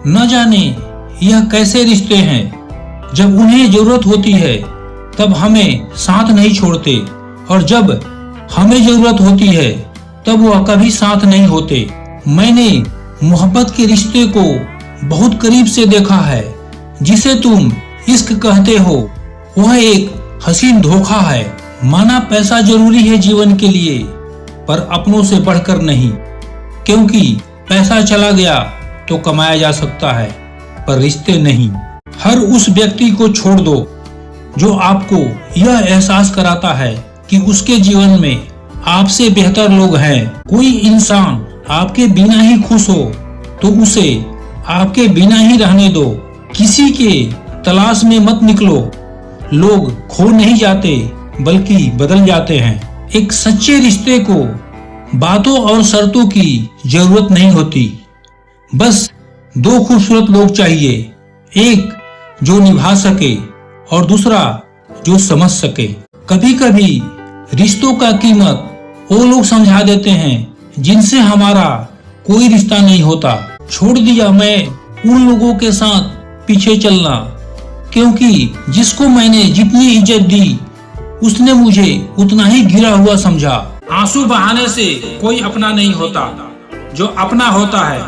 न जाने यह कैसे रिश्ते हैं, जब उन्हें जरूरत होती है तब हमें साथ नहीं छोड़ते और जब हमें जरूरत होती है तब वह कभी साथ नहीं होते। मैंने मोहब्बत के रिश्ते को बहुत करीब से देखा है। जिसे तुम इश्क कहते हो वह एक हसीन धोखा है। माना पैसा जरूरी है जीवन के लिए, पर अपनों से बढ़कर नहीं, क्योंकि पैसा चला गया तो कमाया जा सकता है पर रिश्ते नहीं। हर उस व्यक्ति को छोड़ दो जो आपको यह एहसास कराता है कि उसके जीवन में आपसे बेहतर लोग हैं। कोई इंसान आपके बिना ही खुश हो तो उसे आपके बिना ही रहने दो। किसी के तलाश में मत निकलो। लोग खो नहीं जाते बल्कि बदल जाते हैं। एक सच्चे रिश्ते को बातों और शर्तों की जरूरत नहीं होती। बस दो खूबसूरत लोग चाहिए, एक जो निभा सके और दूसरा जो समझ सके। कभी कभी रिश्तों का कीमत वो लोग समझा देते हैं जिनसे हमारा कोई रिश्ता नहीं होता। छोड़ दिया मैं उन लोगों के साथ पीछे चलना, क्योंकि जिसको मैंने जितनी इज्जत दी उसने मुझे उतना ही गिरा हुआ समझा। आंसू बहाने से कोई अपना नहीं होता, जो अपना होता है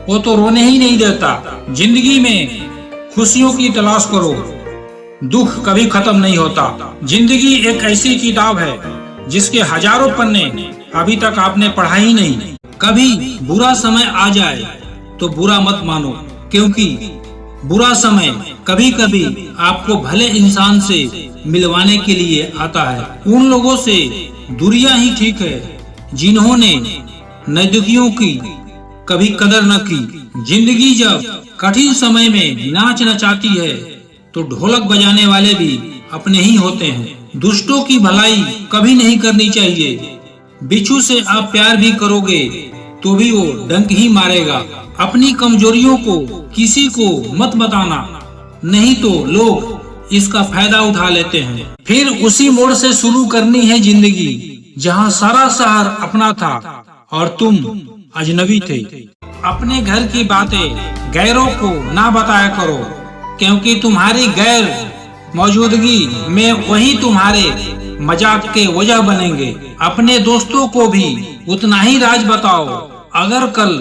वो तो रोने ही नहीं देता। जिंदगी में खुशियों की तलाश करो, दुख कभी खत्म नहीं होता। जिंदगी एक ऐसी किताब है जिसके हजारों पन्ने अभी तक आपने पढ़ा ही नहीं। कभी बुरा समय आ जाए तो बुरा मत मानो, क्योंकि बुरा समय कभी कभी आपको भले इंसान से मिलवाने के लिए आता है। उन लोगों से दूरियां ही ठीक है जिन्होंने नजदीकियों की कभी कदर न की। जिंदगी जब कठिन समय में नाच नचाती है तो ढोलक बजाने वाले भी अपने ही होते हैं। दुष्टों की भलाई कभी नहीं करनी चाहिए। बिच्छू से आप प्यार भी करोगे तो भी वो डंक ही मारेगा। अपनी कमजोरियों को किसी को मत बताना, नहीं तो लोग इसका फायदा उठा लेते हैं। फिर उसी मोड़ से शुरू करनी है जिंदगी जहाँ सारा शहर अपना था और तुम अजनबी थे। अपने घर की बातें गैरों को ना बताया करो, क्योंकि तुम्हारी गैर मौजूदगी में वही तुम्हारे मजाक के वजह बनेंगे। अपने दोस्तों को भी उतना ही राज बताओ। अगर कल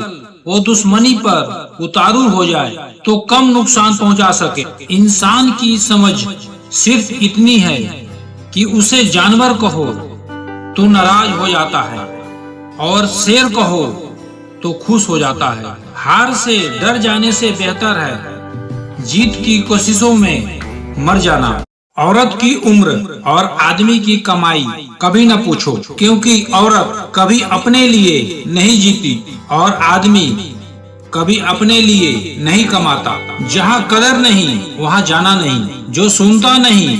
वो दुश्मनी पर उतारू हो जाए तो कम नुकसान पहुंचा सके। इंसान की समझ सिर्फ इतनी है कि उसे जानवर कहो तो नाराज हो जाता है और शेर कहो तो खुश हो जाता है। हार से डर जाने से बेहतर है जीत की कोशिशों में मर जाना। औरत की उम्र और आदमी की कमाई कभी न पूछो, क्योंकि औरत कभी अपने लिए नहीं जीती और आदमी कभी अपने लिए नहीं कमाता। जहाँ कदर नहीं वहाँ जाना नहीं। जो सुनता नहीं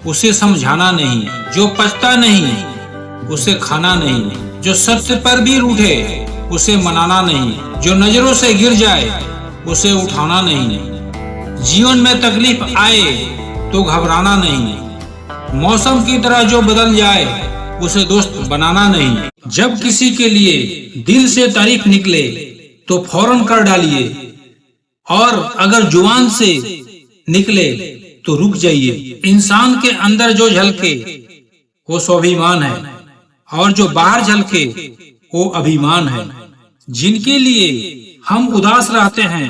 उसे समझाना नहीं। जो पछता नहीं उसे खाना नहीं। जो सत्य पर भी रूठे उसे मनाना नहीं। जो नजरों से गिर जाए उसे उठाना नहीं। जीवन में तकलीफ आए तो घबराना नहीं। मौसम की तरह जो बदल जाए उसे दोस्त बनाना नहीं। जब किसी के लिए दिल से तारीफ निकले तो फौरन कर डालिए, और अगर जुबान से निकले तो रुक जाइए। इंसान के अंदर जो झलके वो स्वाभिमान है और जो बाहर झलके वो अभिमान है। जिनके लिए हम उदास रहते हैं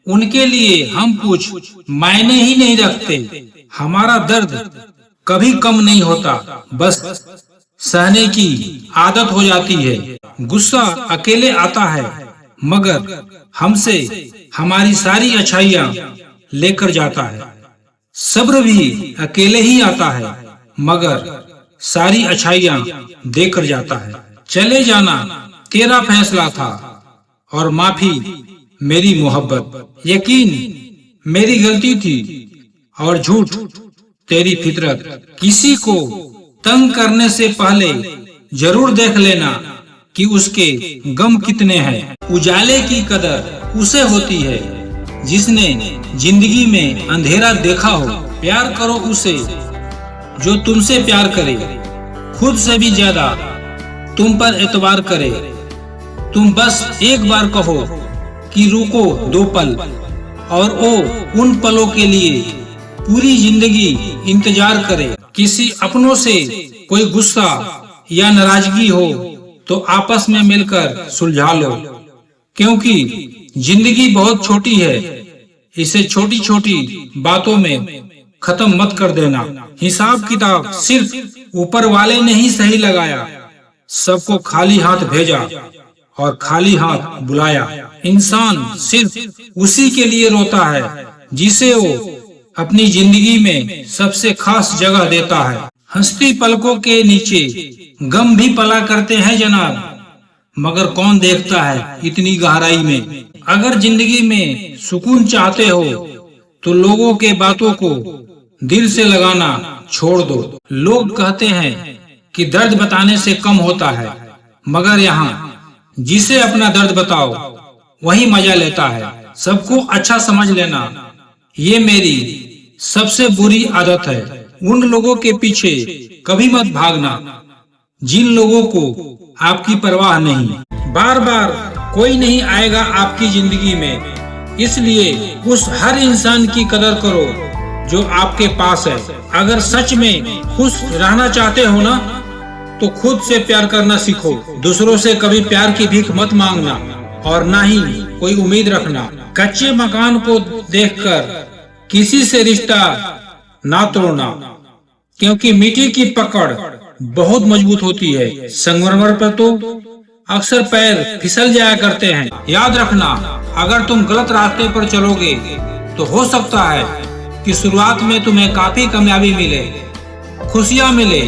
उनके लिए हम कुछ मायने ही नहीं रखते। हमारा दर्द कभी कम नहीं होता, बस सहने की आदत हो जाती है। गुस्सा अकेले आता है मगर हमसे हमारी सारी अच्छाइयाँ लेकर जाता है। सब्र भी अकेले ही आता है मगर सारी अच्छाइयाँ देकर जाता है। चले जाना तेरा फैसला था और माफी मेरी मोहब्बत। यकीन मेरी गलती थी और झूठ तेरी फितरत। किसी को तंग करने से पहले जरूर देख लेना कि उसके गम कितने हैं। उजाले की कदर उसे होती है जिसने जिंदगी में अंधेरा देखा हो। प्यार करो उसे जो तुमसे प्यार करे, खुद से भी ज्यादा तुम पर एतबार करे। तुम बस एक बार कहो कि रुको 2 पल और वो उन पलों के लिए पूरी जिंदगी इंतजार करे। किसी अपनों से कोई गुस्सा या नाराजगी हो तो आपस में मिलकर सुलझा लो, क्योंकि जिंदगी बहुत छोटी है। इसे छोटी छोटी बातों में खत्म मत कर देना। हिसाब किताब सिर्फ ऊपर वाले ने ही सही लगाया, सबको खाली हाथ भेजा और खाली हाथ बुलाया। इंसान सिर्फ उसी के लिए रोता है जिसे वो अपनी जिंदगी में सबसे खास जगह देता है। हंसती पलकों के नीचे गम भी पला करते हैं जनाब, मगर कौन देखता है इतनी गहराई में। अगर जिंदगी में सुकून चाहते हो तो लोगों के बातों को दिल से लगाना छोड़ दो। लोग कहते हैं कि दर्द बताने से कम होता है, मगर यहाँ जिसे अपना दर्द बताओ वही मजा लेता है। सबको अच्छा समझ लेना ये मेरी सबसे बुरी आदत है। उन लोगों के पीछे कभी मत भागना जिन लोगों को आपकी परवाह नहीं। बार बार कोई नहीं आएगा आपकी जिंदगी में, इसलिए उस हर इंसान की कदर करो जो आपके पास है। अगर सच में खुश रहना चाहते हो ना तो खुद से प्यार करना सीखो। दूसरों से कभी प्यार की भीख मत मांगना और ना ही कोई उम्मीद रखना। कच्चे मकान को देखकर किसी से रिश्ता ना तोड़ना, क्योंकि मिट्टी की पकड़ बहुत मजबूत होती है। संगमरमर पर तो अक्सर पैर फिसल जाया करते हैं। याद रखना, अगर तुम गलत रास्ते पर चलोगे तो हो सकता है कि शुरुआत में तुम्हें काफी कामयाबी मिले, खुशियां मिले,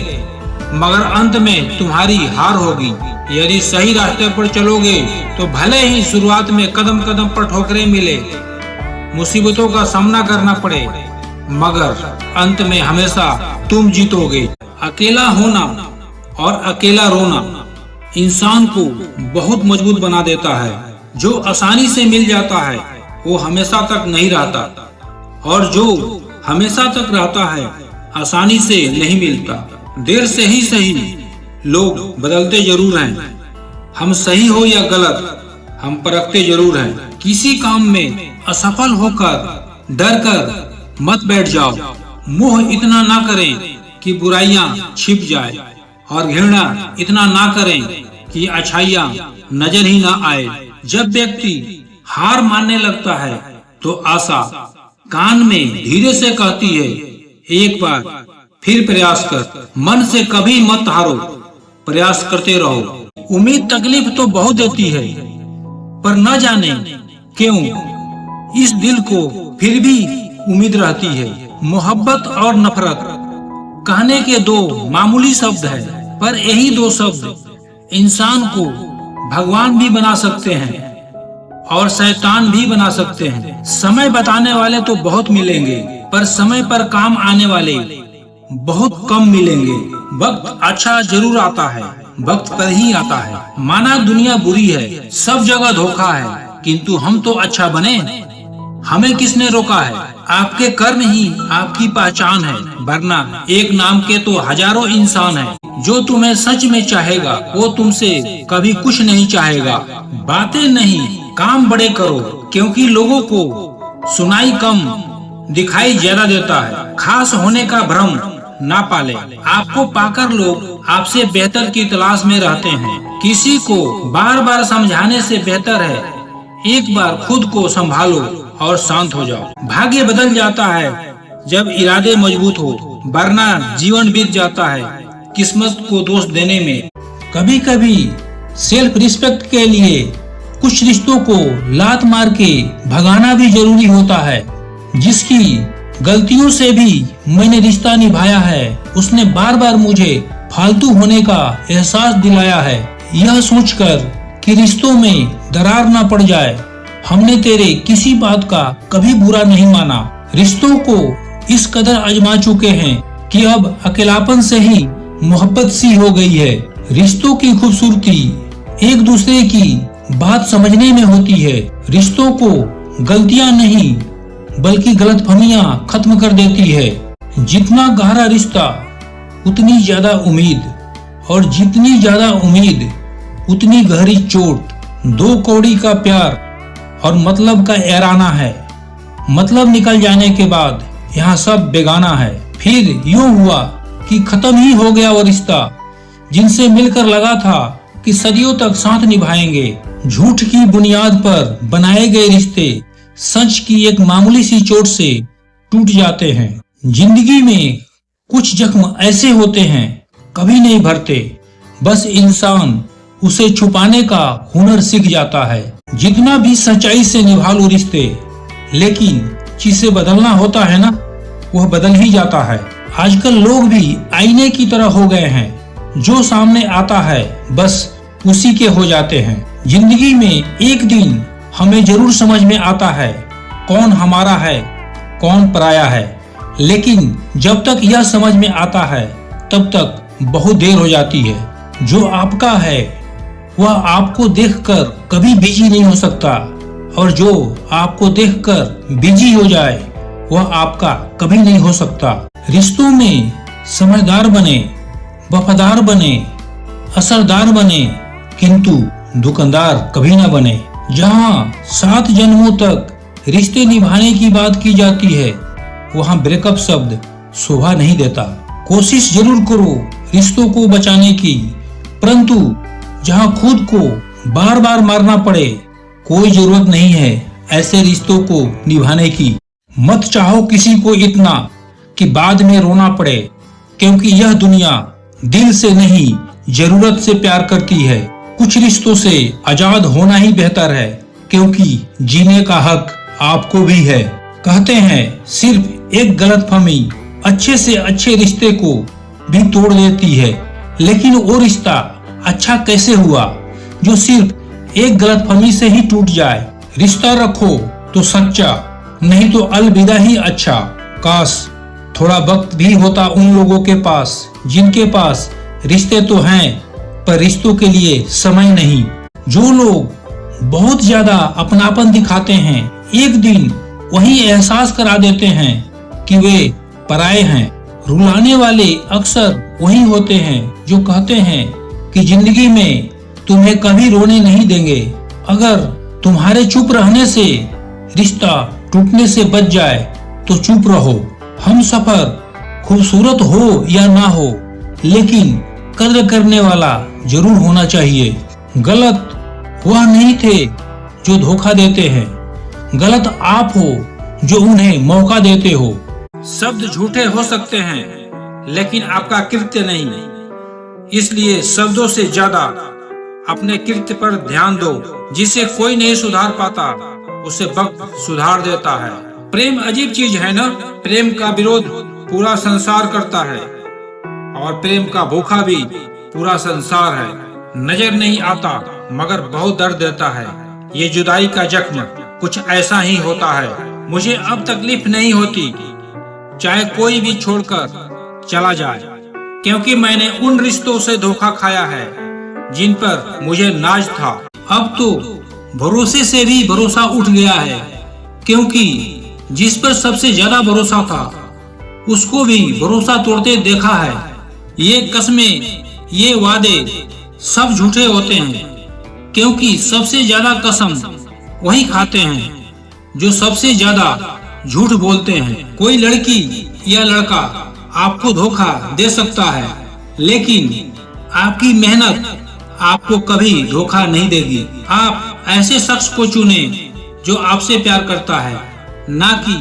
मगर अंत में तुम्हारी हार होगी। यदि सही रास्ते पर चलोगे तो भले ही शुरुआत में कदम कदम पर ठोकरें मिले, मुसीबतों का सामना करना पड़े, मगर अंत में हमेशा तुम जीतोगे। अकेला होना और अकेला रोना इंसान को बहुत मजबूत बना देता है। जो आसानी से मिल जाता है वो हमेशा तक नहीं रहता, और जो हमेशा तक रहता है आसानी से नहीं मिलता। देर से ही सही, लोग बदलते जरूर हैं। हम सही हो या गलत हम परखते जरूर हैं। किसी काम में असफल होकर डर कर मत बैठ जाओ। मोह इतना ना करें कि बुराइयां छिप जाए, और घृणा इतना ना करें कि अच्छाइयां नजर ही ना आए। जब व्यक्ति हार मानने लगता है तो आशा कान में धीरे से कहती है, एक बार फिर प्रयास कर। मन से कभी मत हारो, प्रयास करते रहो। उम्मीद तकलीफ तो बहुत देती है, पर न जाने क्यों इस दिल को फिर भी उम्मीद रहती है। मोहब्बत और नफरत कहने के 2 मामूली शब्द है, पर यही 2 शब्द इंसान को भगवान भी बना सकते हैं और शैतान भी बना सकते हैं। समय बताने वाले तो बहुत मिलेंगे, पर समय पर काम आने वाले बहुत कम मिलेंगे। वक्त अच्छा जरूर आता है, वक्त पर ही आता है। माना दुनिया बुरी है, सब जगह धोखा है, किंतु हम तो अच्छा बने। हमें किसने रोका है? आपके कर्म ही आपकी पहचान है, वरना एक नाम के तो हजारों इंसान हैं। जो तुम्हें सच में चाहेगा वो तुमसे कभी कुछ नहीं चाहेगा। बातें नहीं काम बड़े करो, क्योंकि लोगों को सुनाई कम दिखाई ज्यादा देता है। खास होने का भ्रम ना पाले, आपको पाकर लोग आपसे बेहतर की तलाश में रहते हैं। किसी को बार बार समझाने से बेहतर है एक बार खुद को संभालो और शांत हो जाओ। भाग्य बदल जाता है जब इरादे मजबूत हो, वरना जीवन बीत जाता है किस्मत को दोष देने में। कभी कभी सेल्फ रिस्पेक्ट के लिए कुछ रिश्तों को लात मार के भगाना भी जरूरी होता है। जिसकी गलतियों से भी मैंने रिश्ता निभाया है, उसने बार बार मुझे फालतू होने का एहसास दिलाया है। यह सोचकर कि रिश्तों में दरार न पड़ जाए, हमने तेरे किसी बात का कभी बुरा नहीं माना। रिश्तों को इस कदर आजमा चुके हैं कि अब अकेलापन से ही मोहब्बत सी हो गई है। रिश्तों की खूबसूरती एक दूसरे की बात समझने में होती है। रिश्तों को गलतियां नहीं बल्कि गलतफहमियां खत्म कर देती है। जितना गहरा रिश्ता उतनी ज्यादा उम्मीद, और जितनी ज्यादा उम्मीद उतनी गहरी चोट। 2 कौड़ी का प्यार और मतलब का एराना है। मतलब निकल जाने के बाद यहाँ सब बेगाना है। फिर यूं हुआ कि खत्म ही हो गया वो रिश्ता जिनसे मिलकर लगा था कि सदियों तक साथ निभाएंगे। झूठ की बुनियाद पर बनाए गए रिश्ते सच की एक मामूली सी चोट से टूट जाते हैं। जिंदगी में कुछ जख्म ऐसे होते हैं कभी नहीं भरते, बस इंसान उसे छुपाने का हुनर सीख जाता है। जितना भी सच्चाई से निभा लो रिश्ते, लेकिन जिसे बदलना होता है ना, वह बदल ही जाता है। आजकल लोग भी आईने की तरह हो गए हैं, जो सामने आता है बस उसी के हो जाते हैं। जिंदगी में एक दिन हमें जरूर समझ में आता है कौन हमारा है कौन पराया है, लेकिन जब तक यह समझ में आता है तब तक बहुत देर हो जाती है। जो आपका है वह आपको देखकर कभी बिजी नहीं हो सकता, और जो आपको देखकर बिजी हो जाए वह आपका कभी नहीं हो सकता। रिश्तों में समझदार बने, वफादार बने, असरदार बने, किंतु दुकानदार कभी ना बने। जहाँ 7 जन्मों तक रिश्ते निभाने की बात की जाती है, वहाँ ब्रेकअप शब्द शोभा नहीं देता। कोशिश जरूर करो रिश्तों को बचाने की, परंतु जहाँ खुद को बार बार मारना पड़े, कोई जरूरत नहीं है ऐसे रिश्तों को निभाने की। मत चाहो किसी को इतना कि बाद में रोना पड़े, क्योंकि यह दुनिया दिल से नहीं जरूरत से प्यार करती है। कुछ रिश्तों से आजाद होना ही बेहतर है, क्योंकि जीने का हक आपको भी है। कहते हैं सिर्फ एक गलतफहमी अच्छे से अच्छे रिश्ते को भी तोड़ देती है, लेकिन वो रिश्ता अच्छा कैसे हुआ जो सिर्फ एक गलतफहमी से ही टूट जाए। रिश्ता रखो तो सच्चा, नहीं तो अलविदा ही अच्छा। काश थोड़ा वक्त भी होता उन लोगों के पास जिनके पास रिश्ते तो हैं पर रिश्तों के लिए समय नहीं। जो लोग बहुत ज्यादा अपनापन दिखाते हैं, एक दिन वही एहसास करा देते हैं कि वे पराए हैं। रुलाने वाले अक्सर वही होते हैं जो कहते हैं कि जिंदगी में तुम्हें कभी रोने नहीं देंगे। अगर तुम्हारे चुप रहने से रिश्ता टूटने से बच जाए तो चुप रहो। हम सफर खूबसूरत हो या ना हो, लेकिन कद्र करने वाला जरूर होना चाहिए। गलत वह नहीं थे जो धोखा देते हैं, गलत आप हो जो उन्हें मौका देते हो। शब्द झूठे हो सकते हैं, लेकिन आपका कृत्य नहीं। इसलिए शब्दों से ज्यादा अपने कृत्य पर ध्यान दो। जिसे कोई नहीं सुधार पाता, उसे वक्त सुधार देता है। प्रेम अजीब चीज है ना। प्रेम का विरोध पूरा संसार करता है, और प्रेम का भूखा भी पूरा संसार है। नजर नहीं आता मगर बहुत दर्द देता है। ये जुदाई का जख्म कुछ ऐसा ही होता है। मुझे अब तकलीफ नहीं होती चाहे कोई भी छोड़कर चला जाए, क्योंकि मैंने उन रिश्तों से धोखा खाया है जिन पर मुझे नाज था। अब तो भरोसे से भी भरोसा उठ गया है, क्योंकि जिस पर सबसे ज्यादा भरोसा था उसको भी भरोसा तोड़ते देखा है। ये कस्में, ये वादे सब झूठे होते हैं, क्योंकि सबसे ज्यादा कसम वही खाते हैं जो सबसे ज्यादा झूठ बोलते हैं। कोई लड़की या लड़का आपको धोखा दे सकता है, लेकिन आपकी मेहनत आपको कभी धोखा नहीं देगी। आप ऐसे शख्स को चुने जो आपसे प्यार करता है, ना कि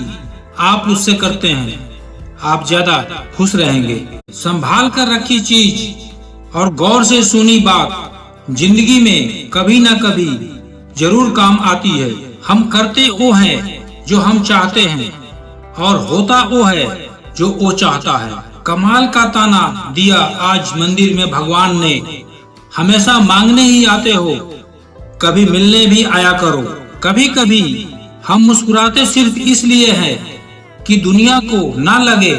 आप उससे करते हैं। आप ज्यादा खुश रहेंगे। संभाल कर रखी चीज और गौर से सुनी बात जिंदगी में कभी ना कभी जरूर काम आती है। हम करते वो हैं जो हम चाहते हैं, और होता वो है जो वो चाहता है। कमाल का ताना दिया आज मंदिर में भगवान ने। हमेशा मांगने ही आते हो, कभी मिलने भी आया करो। कभी कभी हम मुस्कुराते सिर्फ इसलिए है कि दुनिया को ना लगे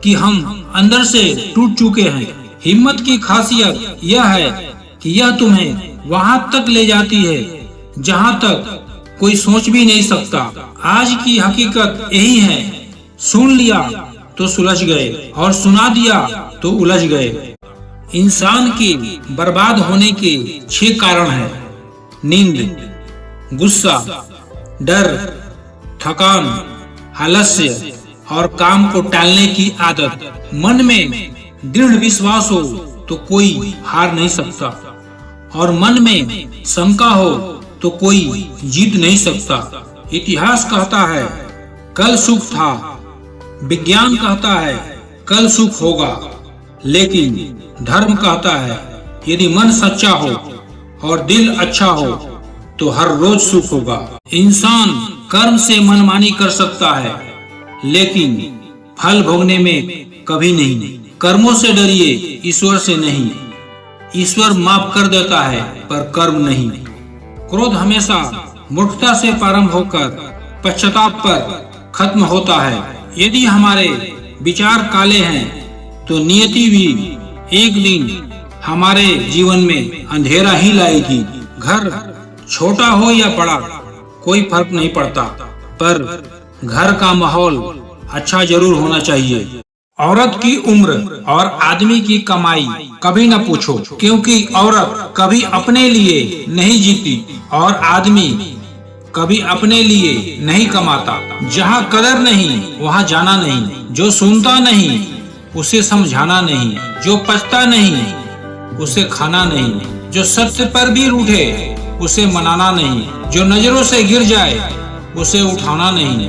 कि हम अंदर से टूट चुके हैं। हिम्मत की खासियत यह है कि यह तुम्हें वहां तक ले जाती है जहां तक कोई सोच भी नहीं सकता। आज की हकीकत यही है, सुन लिया तो सुलझ गए, और सुना दिया तो उलझ गए। इंसान के बर्बाद होने के 6 कारण हैं: नींद, गुस्सा, डर, थकान, आलस्य और काम को टालने की आदत। मन में दृढ़ विश्वास हो तो कोई हार नहीं सकता, और मन में शंका हो तो कोई जीत नहीं सकता। इतिहास कहता है कल सुख था, विज्ञान कहता है कल सुख होगा, लेकिन धर्म कहता है यदि मन सच्चा हो और दिल अच्छा हो तो हर रोज सुख होगा। इंसान कर्म से मनमानी कर सकता है, लेकिन फल भोगने में कभी नहीं। कर्मों से डरिए, ईश्वर से नहीं। ईश्वर माफ कर देता है पर कर्म नहीं। क्रोध हमेशा मूर्खता से प्रारंभ होकर पश्चाताप पर खत्म होता है। यदि हमारे विचार काले हैं तो नियति भी एक दिन हमारे जीवन में अंधेरा ही लाएगी। घर छोटा हो या बड़ा कोई फर्क नहीं पड़ता, पर घर का माहौल अच्छा जरूर होना चाहिए। औरत की उम्र और आदमी की कमाई कभी न पूछो, क्योंकि औरत कभी अपने लिए नहीं जीती और आदमी कभी अपने लिए नहीं कमाता। जहाँ कदर नहीं वहाँ जाना नहीं। जो सुनता नहीं उसे समझाना नहीं। जो पछता नहीं उसे खाना नहीं। जो सत्य पर भी रूठे उसे मनाना नहीं। जो नजरों से गिर जाए उसे उठाना नहीं।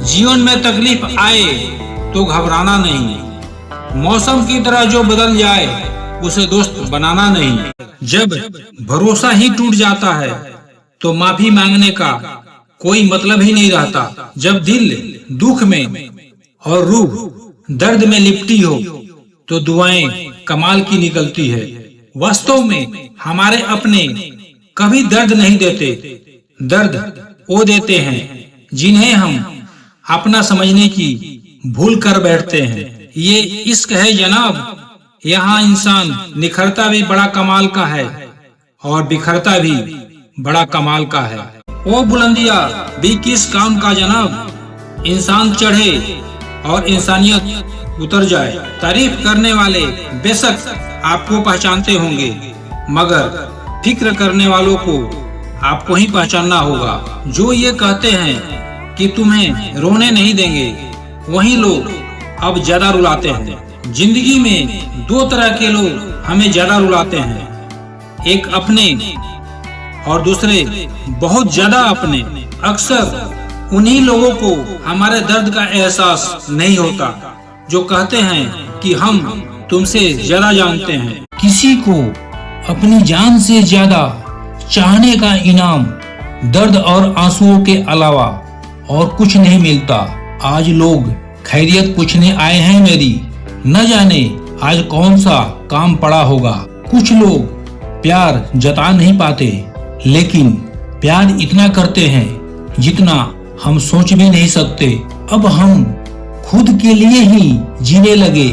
जीवन में तकलीफ आए तो घबराना नहीं। मौसम की तरह जो बदल जाए उसे दोस्त बनाना नहीं। जब भरोसा ही टूट जाता है तो माफी मांगने का कोई मतलब ही नहीं रहता। जब दिल दुख में और रूह दर्द में लिपटी हो तो दुआएं कमाल की निकलती है। वास्तव में हमारे अपने कभी दर्द नहीं देते, दर्द वो देते हैं जिन्हें हम अपना समझने की भूल कर बैठते हैं। ये इश्क है जनाब, यहाँ इंसान निखरता भी बड़ा कमाल का है और बिखरता भी बड़ा कमाल का है। वो बुलंदिया भी किस काम का जनाब, इंसान चढ़े और इंसानियत उतर जाए। तारीफ करने वाले बेशक आपको पहचानते होंगे, मगर फिक्र करने वालों को आपको ही पहचानना होगा। जो ये कहते हैं कि तुम्हें रोने नहीं देंगे, वही लोग अब ज्यादा रुलाते हैं। जिंदगी में दो तरह के लोग हमें ज्यादा रुलाते हैं, एक अपने और दूसरे बहुत ज्यादा अपने। अक्सर उन्हीं लोगों को हमारे दर्द का एहसास नहीं होता जो कहते हैं कि हम तुमसे ज्यादा जानते हैं। किसी को अपनी जान से ज्यादा चाहने का इनाम दर्द और आंसुओं के अलावा और कुछ नहीं मिलता। आज लोग खैरियत पूछने आए हैं मेरी, न जाने आज कौन सा काम पड़ा होगा। कुछ लोग प्यार जता नहीं पाते, लेकिन प्यार इतना करते हैं जितना हम सोच भी नहीं सकते। अब हम खुद के लिए ही जीने लगे,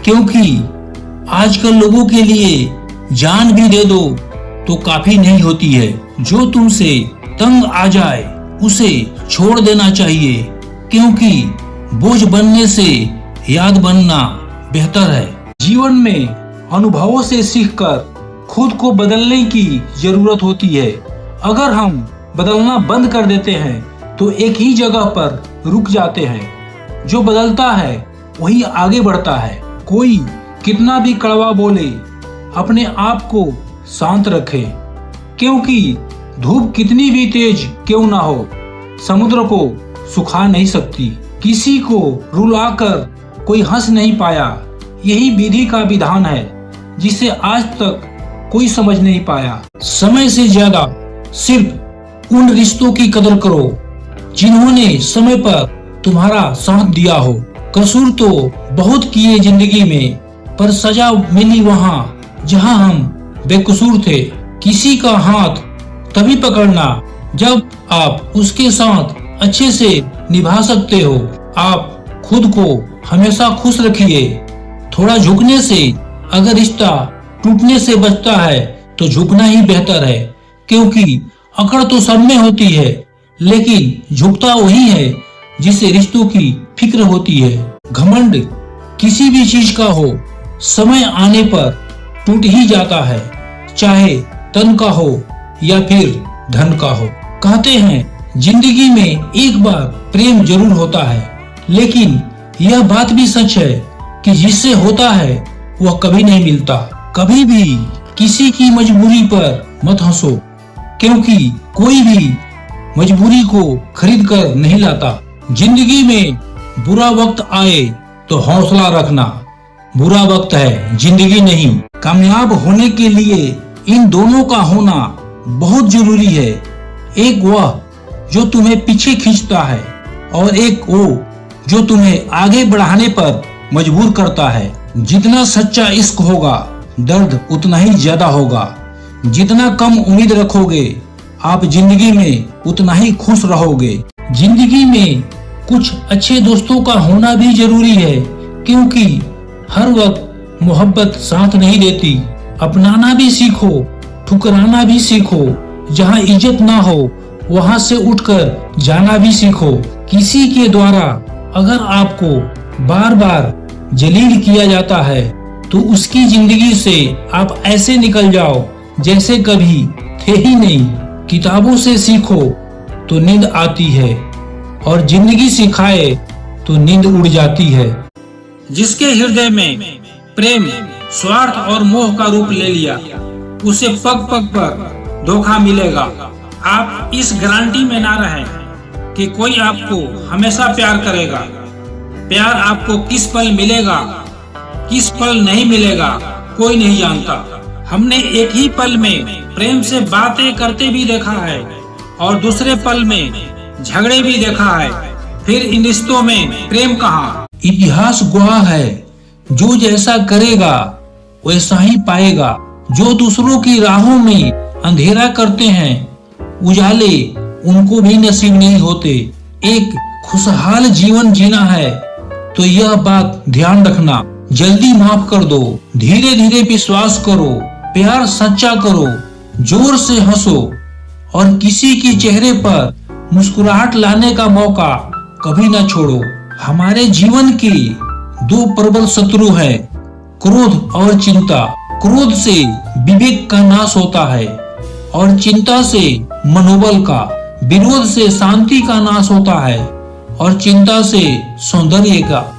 क्योंकि आजकल लोगों के लिए जान भी दे दो तो काफी नहीं होती है। जो तुमसे तंग आ जाए उसे छोड़ देना चाहिए, क्योंकि बोझ बनने से याद बनना बेहतर है। जीवन में अनुभवों से सीखकर खुद को बदलने की जरूरत होती है। अगर हम बदलना बंद कर देते हैं तो एक ही जगह पर रुक जाते हैं। जो बदलता है वही आगे बढ़ता है। कोई कितना भी कड़वा बोले, अपने आप को शांत रखे, क्योंकि धूप कितनी भी तेज क्यों ना हो, समुद्र को सुखा नहीं सकती। किसी को रुलाकर कोई हंस नहीं पाया, यही विधि का विधान है जिसे आज तक कोई समझ नहीं पाया। समय से ज्यादा सिर्फ उन रिश्तों की कदर करो जिन्होंने समय पर तुम्हारा साथ दिया हो। कसूर तो बहुत किए जिंदगी में, पर सजा मिली वहाँ जहाँ हम बेकसूर थे। किसी का हाथ तभी पकड़ना जब आप उसके साथ अच्छे से निभा सकते हो। आप खुद को हमेशा खुश रखिए। थोड़ा झुकने से अगर रिश्ता टूटने से बचता है तो झुकना ही बेहतर है, क्योंकि अकड़ तो सब में होती है, लेकिन झुकता वही है जिसे रिश्तों की फिक्र होती है। घमंड किसी भी चीज का हो, समय आने पर टूट ही जाता है, चाहे तन का हो या फिर धन का हो। कहते हैं जिंदगी में एक बार प्रेम जरूर होता है, लेकिन यह बात भी सच है कि जिससे होता है वह कभी नहीं मिलता। कभी भी किसी की मजबूरी पर मत हंसो, क्योंकि कोई भी मजबूरी को खरीद कर नहीं लाता। जिंदगी में बुरा वक्त आए तो हौसला रखना, बुरा वक्त है जिंदगी नहीं। कामयाब होने के लिए इन दोनों का होना बहुत जरूरी है। एक वह जो तुम्हें पीछे खींचता है और एक वो जो तुम्हें आगे बढ़ाने पर मजबूर करता है। जितना सच्चा इश्क होगा दर्द उतना ही ज्यादा होगा। जितना कम उम्मीद रखोगे आप जिंदगी में उतना ही खुश रहोगे। जिंदगी में कुछ अच्छे दोस्तों का होना भी जरूरी है, क्योंकि हर वक्त मोहब्बत साथ नहीं देती। अपनाना भी सीखो, ठुकराना भी सीखो। जहाँ इज्जत ना हो वहाँ से उठकर जाना भी सीखो। किसी के द्वारा अगर आपको बार बार जलील किया जाता है तो उसकी जिंदगी से आप ऐसे निकल जाओ जैसे कभी थे ही नहीं। किताबों से सीखो तो नींद आती है और जिंदगी सिखाए तो नींद उड़ जाती है। जिसके हृदय में प्रेम स्वार्थ और मोह का रूप ले लिया उसे पग पग पर धोखा मिलेगा। आप इस गारंटी में ना रहें कि कोई आपको हमेशा प्यार करेगा। प्यार आपको किस पल मिलेगा किस पल नहीं मिलेगा कोई नहीं जानता। हमने एक ही पल में प्रेम से बातें करते भी देखा है और दूसरे पल में झगड़े भी देखा है। फिर इन रिश्तों में प्रेम कहाँ? इतिहास गवाह है, जो जैसा करेगा वैसा ही पाएगा। जो दूसरों की राहों में अंधेरा करते हैं उजाले उनको भी नसीब नहीं होते। एक खुशहाल जीवन जीना है तो यह बात ध्यान रखना। जल्दी माफ कर दो, धीरे धीरे विश्वास करो, प्यार सच्चा करो, जोर से हंसो और किसी के चेहरे पर मुस्कुराहट लाने का मौका कभी ना छोड़ो। हमारे जीवन के दो प्रबल शत्रु हैं, क्रोध और चिंता। क्रोध से विवेक का नाश होता है और चिंता से मनोबल का। विरोध से शांति का नाश होता है और चिंता से सौंदर्य का।